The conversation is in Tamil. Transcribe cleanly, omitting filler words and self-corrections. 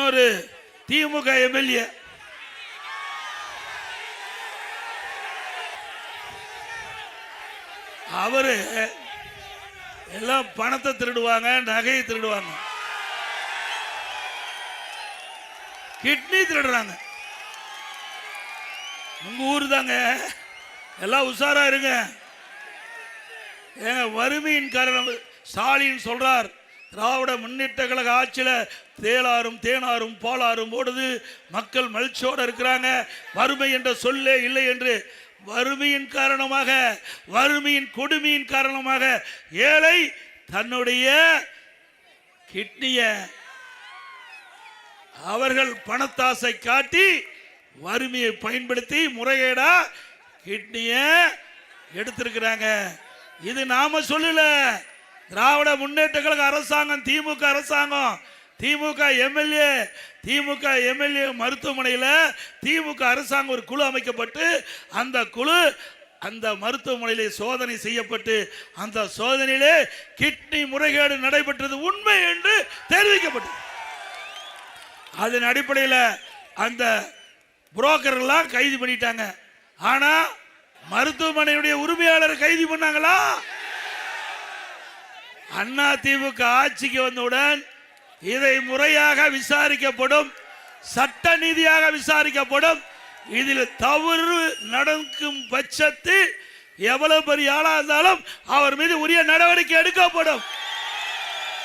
இன்னொரு திமுக எம்எல்ஏ அவரு எல்லாம் பணத்தை திருடுவாங்க, நகையை திருடுவாங்க, கிட்னி திருடுறாங்க. உங்க ஊர் தாங்க, எல்லாம் உஷாரா இருங்க. வறுமையின் காரணம் ஸ்டாலின் சொல்றார், திராவிட முன்னேற்ற கழக ஆட்சியில தேளாரும் தேனாரும் பாலாரும் ஓடுது, மக்கள் மகிழ்ச்சியோடு இருக்கிறாங்க, வறுமை என்ற சொல்லே இல்லை என்று. வறுமையின் காரணமாக, வறுமையின் கொடுமையின் காரணமாக ஏழை தன்னுடைய கிட்னிய அவர்கள் பணத்தாசை காட்டி வறுமையை பயன்படுத்தி முறைகேடா கிட்னிய எடுத்திருக்கிறாங்க. இது நாம சொல்லல, திராவிட முன்னேற்ற கழக அரசாங்கம், திமுக அரசாங்கம், திமுக எம்எல்ஏ மருத்துவமனையில் திமுக அரசாங்கம் ஒரு குழு அமைக்கப்பட்டு அந்த குழு அந்த மருத்துவமனையிலே சோதனை செய்யப்பட்டு அந்த சோதனையிலே கிட்னி முறைகேடு நடைபெற்றது உண்மை என்று தெரிவிக்கப்பட்டது. அதன் அடிப்படையில் அந்த புரோக்கர்லாம் கைது பண்ணிட்டாங்க. ஆனா மருத்துவமனையுடைய உரிமையாளர் கைது பண்ணாங்களா? அண்ணா திமுக ஆட்சிக்கு வந்தவுடன் இதை முறையாக விசாரிக்கப்படும், சட்ட நீதியாக விசாரிக்கப்படும். இதில் தவறு நடக்கும் பட்சத்தில் எவ்வளவு பெரிய ஆளா இருந்தாலும் அவர் மீது உரிய நடவடிக்கை எடுக்கப்படும்.